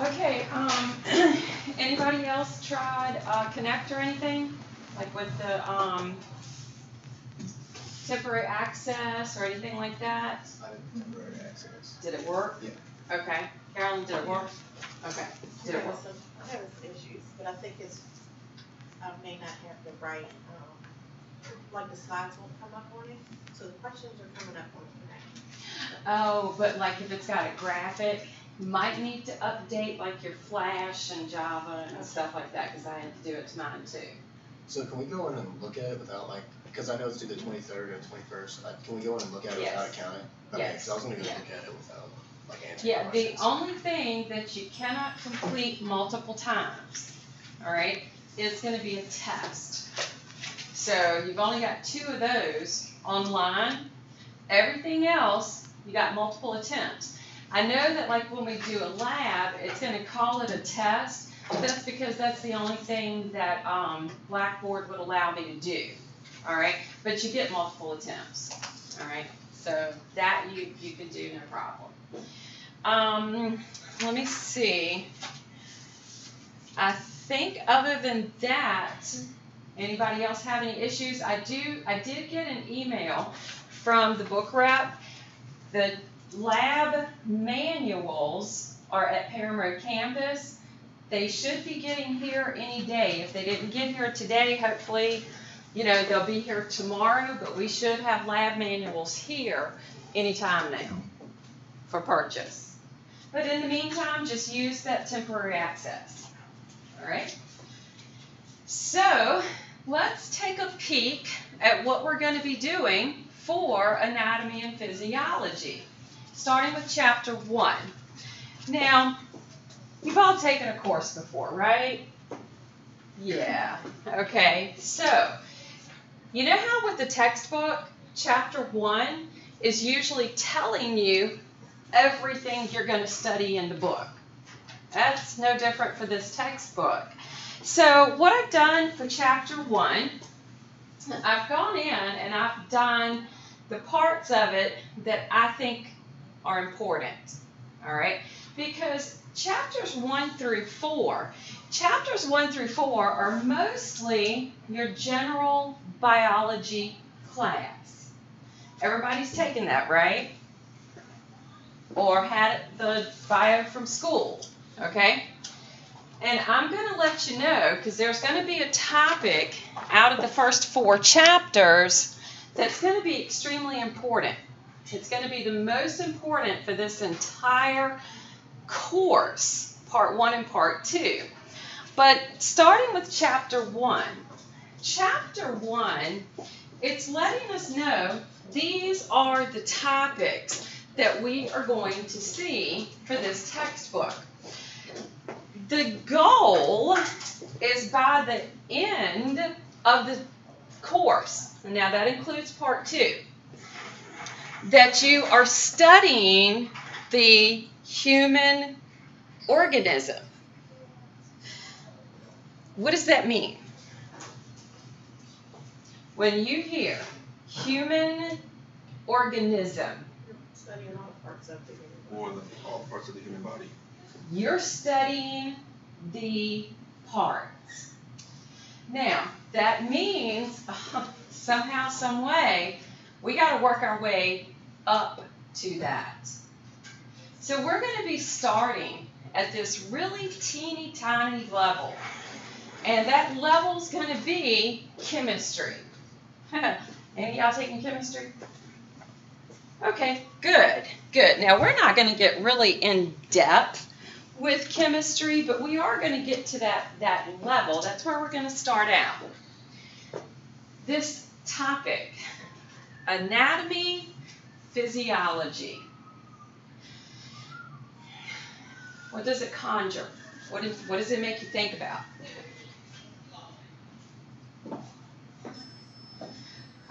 Okay, anybody else tried Connect or anything? Like with the temporary access or anything like that? I did temporary access. Did it work? Yeah. Okay. Carolyn, did it work? Okay. Did it work? I'm having some issues, but I think it's, I may not have the right, like the slides won't come up on it, so the questions are coming up on Connect. Oh, but like if it's got a graphic, you might need to update like your Flash and Java and stuff like that, because I had to do it to mine too. So can we go in and look at it without like, because I know it's due the 23rd or 21st, can we go in and look at it without accounting? Okay, Yes. because I was going to go Yeah. look at it without like answering Yeah, the questions. only thing that you cannot complete multiple times, all right, is going to be a test. So you've only got 2 of those online. Everything else, you got multiple attempts. I know that like when we do a lab, it's going to call it a test. That's because that's the only thing that Blackboard would allow me to do, all right? But you get multiple attempts, all right? So that you can do, no problem. Let me see. I think other than that, anybody else have any issues? I did get an email from the book rep. The lab manuals are at Parham Road campus. They should be getting here any day. If they didn't get here today, hopefully, you know, they'll be here tomorrow, but we should have lab manuals here anytime now for purchase. But in the meantime, just use that temporary access. All right? So let's take a peek at what we're going to be doing for anatomy and physiology, starting with Chapter 1. Now, you've all taken a course before, right? Yeah. Okay. So, you know how with the textbook, Chapter 1 is usually telling you everything you're going to study in the book. That's no different for this textbook. So, what I've done for Chapter 1, I've gone in and I've done the parts of it that I think are important. All right? Because chapters 1 through 4 are mostly your general biology class. Everybody's taken that, right? Or had the bio from school, okay? And I'm going to let you know, because there's going to be a topic out of the first 4 chapters that's going to be extremely important. It's going to be the most important for this entire course, Part 1 and Part 2. But starting with Chapter 1. Chapter 1, it's letting us know these are the topics that we are going to see for this textbook. The goal is by the end of the course, now that includes Part 2, that you are studying the human organism. What does that mean? When you hear human organism, You're studying all parts of the human body. Or all parts of the human body. you're studying the parts. Now, that means somehow, some way, we got to work our way up to that. So we're going to be starting at this really teeny tiny level. And that level's going to be chemistry. Any of y'all taking chemistry? Okay, good, good. Now, we're not going to get really in depth with chemistry, but we are going to get to that level. That's where we're going to start out. This topic, anatomy, physiology. What does it conjure? What does it make you think about?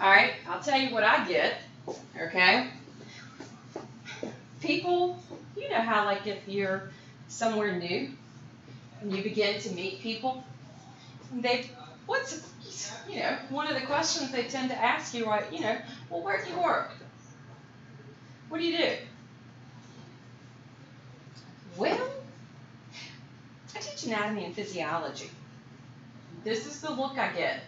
All right, I'll tell you what I get, okay? People, you know how like if you're somewhere new and you begin to meet people, one of the questions they tend to ask you, right, well, where do you work? What do you do? Well, teach anatomy and physiology. This is the look I get.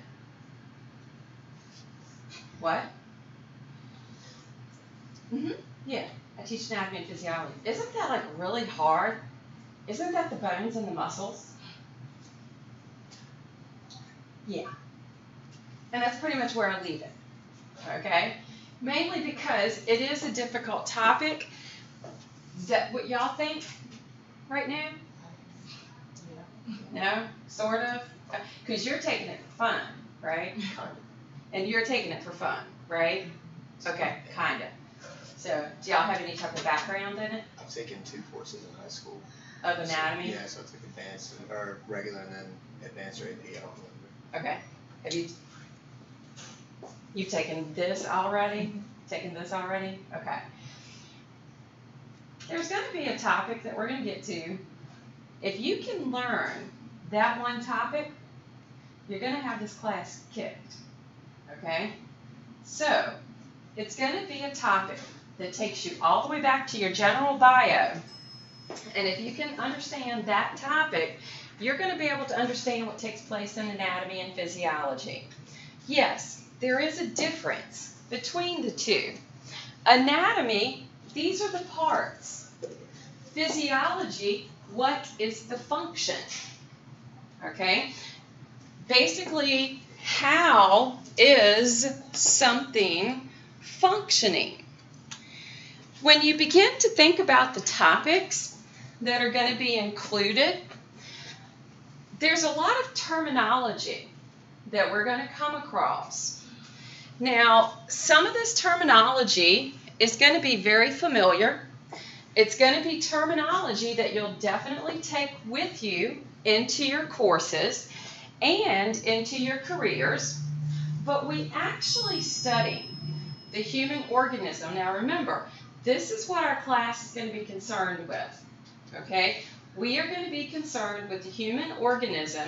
What? Yeah, I teach anatomy and physiology. Isn't that like really hard? Isn't that the bones and the muscles? Yeah. And that's pretty much where I leave it. Okay? Mainly because it is a difficult topic. Is that what y'all think right now? No? Sort of? Because you're taking it for fun, right? Kind of. And you're taking it for fun, right? Okay, kind of. So, do y'all have any type of background in it? I've taken 2 courses in high school. Of anatomy? Yeah, so I took advanced, or regular, and then advanced or AP, I don't remember. Okay. Have you've taken this already? Taken this already? Okay. There's going to be a topic that we're going to get to. If you can learn that one topic, you're going to have this class kicked. Okay? So, it's going to be a topic that takes you all the way back to your general bio. And if you can understand that topic, you're going to be able to understand what takes place in anatomy and physiology. Yes, there is a difference between the two. Anatomy, these are the parts. Physiology, what is the function? Okay? Basically, how is something functioning? When you begin to think about the topics that are going to be included, there's a lot of terminology that we're going to come across. Now, some of this terminology is going to be very familiar. It's going to be terminology that you'll definitely take with you into your courses and into your careers. But we actually study the human organism. Now remember, this is what our class is going to be concerned with. Okay? We are going to be concerned with the human organism,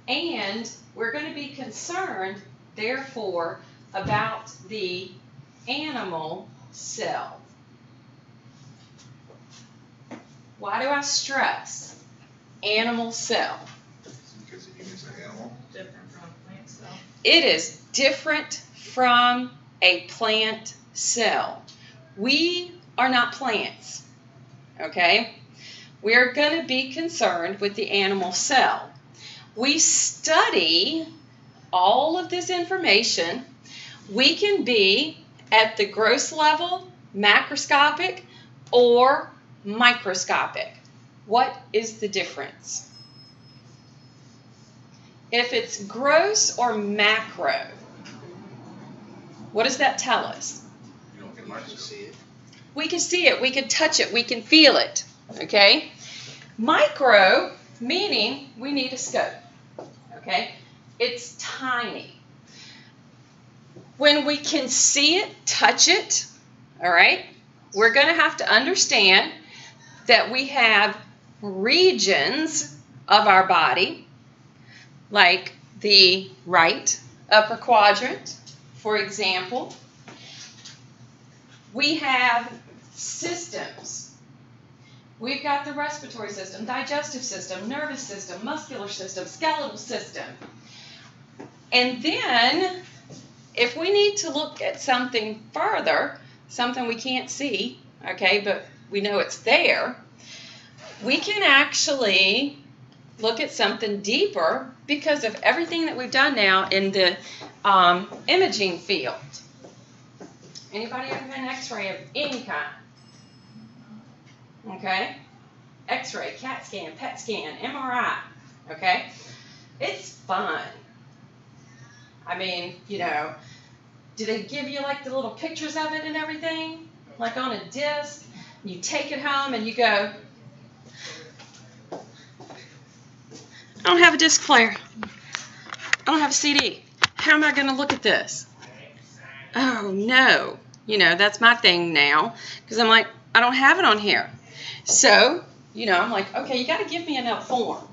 and we're going to be concerned, therefore, about the animal cell. Why do I stress animal cell? Because the human's an animal. Different from plant cell. It is different from a plant cell. We are not plants, okay? We are going to be concerned with the animal cell. We study all of this information. We can be at the gross level, macroscopic, or microscopic. What is the difference? If it's gross or macro, what does that tell us? You don't get You much. can see it. We can see it, we can touch it, we can feel it, okay? Micro, meaning we need a scope, okay? It's tiny. When we can see it, touch it, all right, we're going to have to understand that we have regions of our body, like the right upper quadrant, for example. We have systems. We've got the respiratory system, digestive system, nervous system, muscular system, skeletal system. And then, if we need to look at something further, something we can't see, okay, but we know it's there, we can actually look at something deeper because of everything that we've done now in the imaging field. Anybody ever had an x-ray of any kind? Okay? X-ray, CAT scan, PET scan, MRI. Okay? It's fun. I mean, you know, do they give you like the little pictures of it and everything? Like on a disc? You take it home and you go, I don't have a disc player. I don't have a CD. How am I going to look at this? Oh, no. You know, that's my thing now. Because I'm like, I don't have it on here. So, you know, I'm like, okay, you got to give me enough form.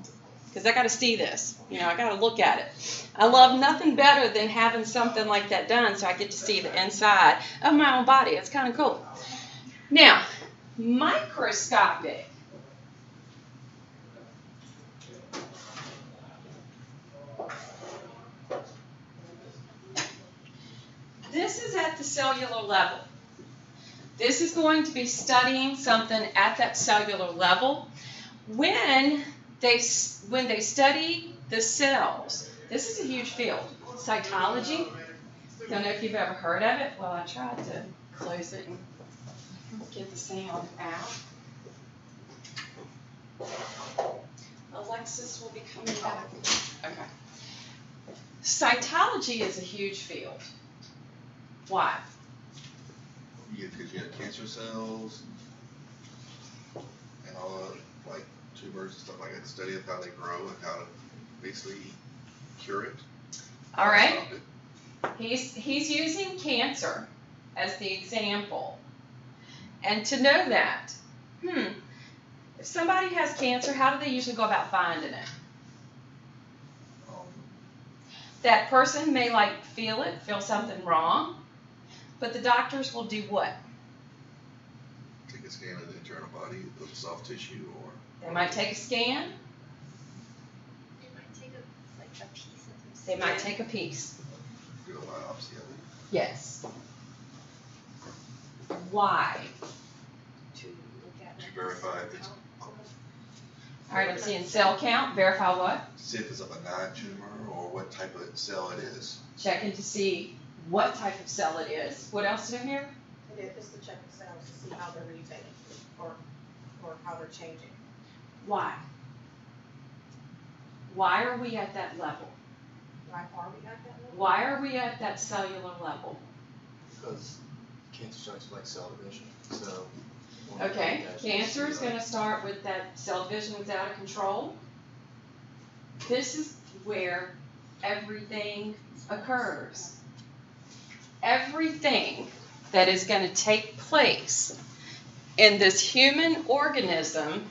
Because I got to see this. You know, I got to look at it. I love nothing better than having something like that done so I get to see the inside of my own body. It's kind of cool. Now, microscopic. at the cellular level. This is going to be studying something at that cellular level. When they study the cells, this is a huge field. Cytology. Don't know if you've ever heard of it. Well, I tried to close it and get the sound out. Alexis will be coming back. Okay. Cytology is a huge field. Why? Because you have cancer cells and all the like tumors and stuff like that. The study of how they grow and how to basically cure it. All right. Stop it. He's using cancer as the example. And to know that, if somebody has cancer, how do they usually go about finding it? That person may feel something wrong, but the doctors will do what? Take a scan of the internal body, of the soft tissue, or They might take a scan. They might take a piece of the They might take a piece. do a biopsy of it. Yes. Why? to look at. To verify if it's All right, I'm seeing cell count. Verify what? see if it's a benign tumor or what type of cell it is. Checking to see what type of cell it is. What else is in here? It is to check the cells to see how they're mutating or how they're changing. Why? Why are we at that level? Why are we at that level? Why are we at that cellular level? Because cancer starts with like cell division, so. Okay, cancer is going to start with that cell division that's out of control. This is where everything occurs. Everything that is going to take place in this human organism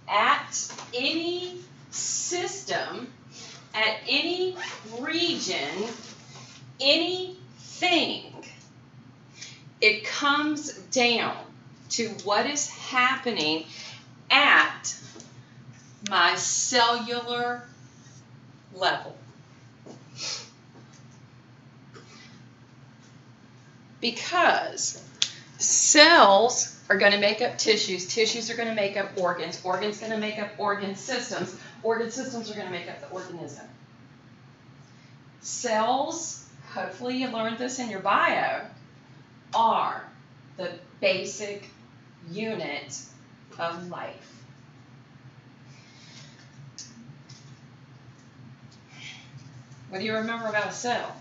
at any system, at any region, anything, it comes down to what is happening at my cellular level. Because cells are going to make up tissues, tissues are going to make up organs, organs are going to make up organ systems are going to make up the organism. Cells, hopefully you learned this in your bio, are the basic unit of life. What do you remember about a cell?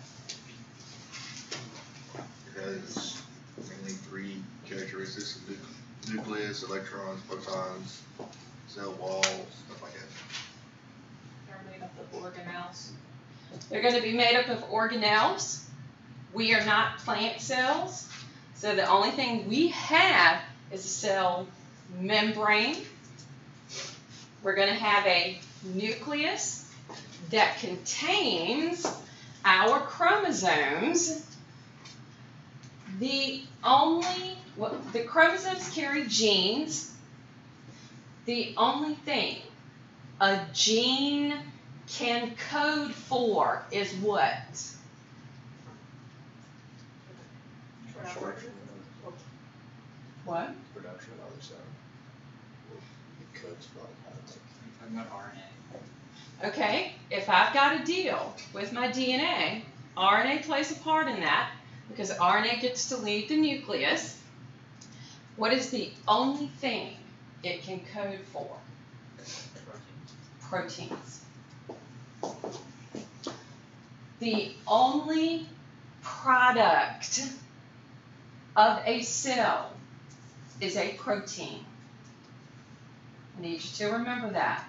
It has mainly three characteristics: nucleus, electrons, protons, cell wall, stuff like that. They're made up of organelles. They're going to be made up of organelles. We are not plant cells, so the only thing we have is a cell membrane. We're going to have a nucleus that contains our chromosomes. The chromosomes carry genes. The only thing a gene can code for is what? What? Production of other cells. It codes for like how to make. I'm talking about RNA. Okay, if I've got a deal with my DNA, RNA plays a part in that because RNA gets to leave the nucleus. What is the only thing it can code for? Proteins. The only product of a cell is a protein. I need you to remember that.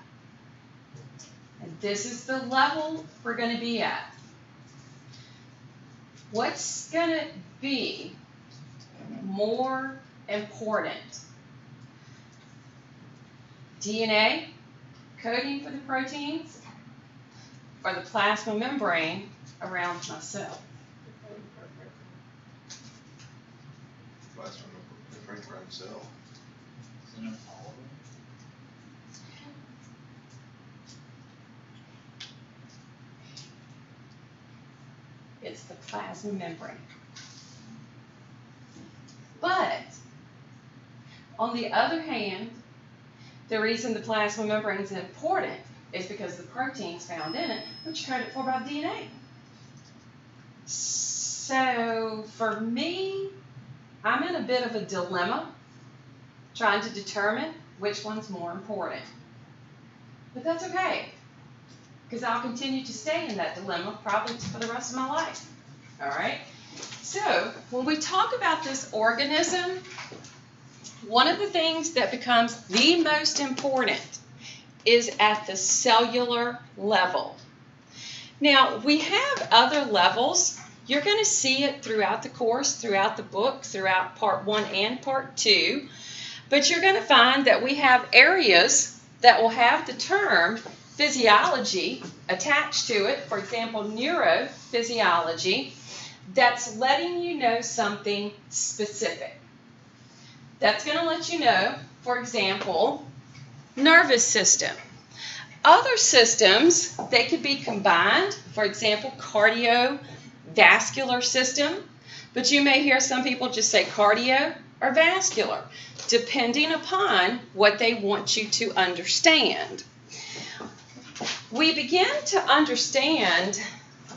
And this is the level we're going to be at. What's going to be more important? DNA coding for the proteins or the plasma membrane around my cell? Plasma membrane around the cell. Isn't it all of them? It's the plasma membrane. On the other hand, the reason the plasma membrane is important is because the proteins found in it, which are coded for by the DNA. So for me, I'm in a bit of a dilemma trying to determine which one's more important. But that's okay, because I'll continue to stay in that dilemma probably for the rest of my life. All right? So when we talk about this organism, one of the things that becomes the most important is at the cellular level. Now, we have other levels. You're going to see it throughout the course, throughout the book, throughout Part 1 and Part 2. But you're going to find that we have areas that will have the term physiology attached to it. For example, neurophysiology. That's letting you know something specific. That's going to let you know, for example, nervous system. Other systems, they could be combined. For example, cardiovascular system. But you may hear some people just say cardio or vascular, depending upon what they want you to understand. We begin to understand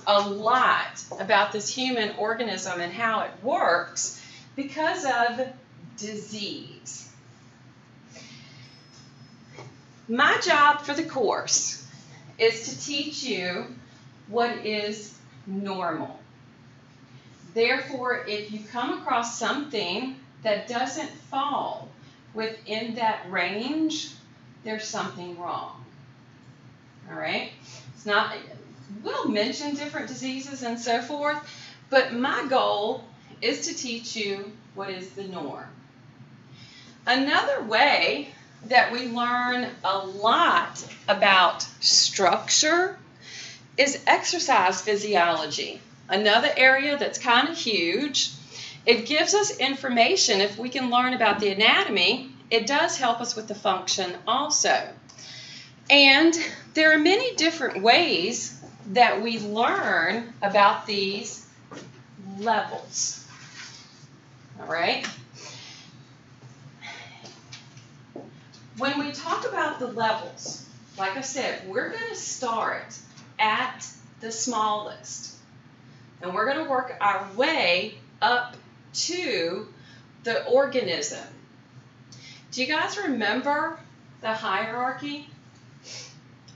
a lot about this human organism and how it works because of disease. My job for the course is to teach you what is normal. Therefore, if you come across something that doesn't fall within that range, there's something wrong. All right? It's not, we'll mention different diseases and so forth, but my goal is to teach you what is the norm. Another way that we learn a lot about structure is exercise physiology. Another area that's kind of huge. It gives us information. If we can learn about the anatomy, it does help us with the function also. And there are many different ways that we learn about these levels. All right? When we talk about the levels, like I said, we're going to start at the smallest. And we're going to work our way up to the organism. Do you guys remember the hierarchy?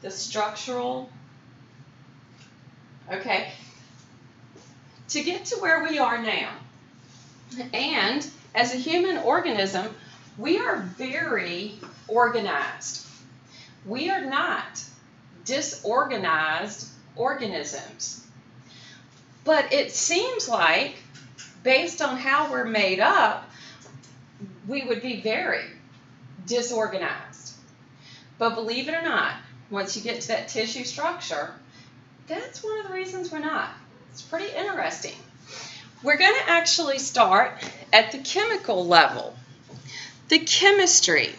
The structural? Okay. To get to where we are now, and as a human organism, we are very organized. We are not disorganized organisms. But it seems like, based on how we're made up, we would be very disorganized. But believe it or not, once you get to that tissue structure, that's one of the reasons we're not. It's pretty interesting. We're going to actually start at the chemical level. The chemistry.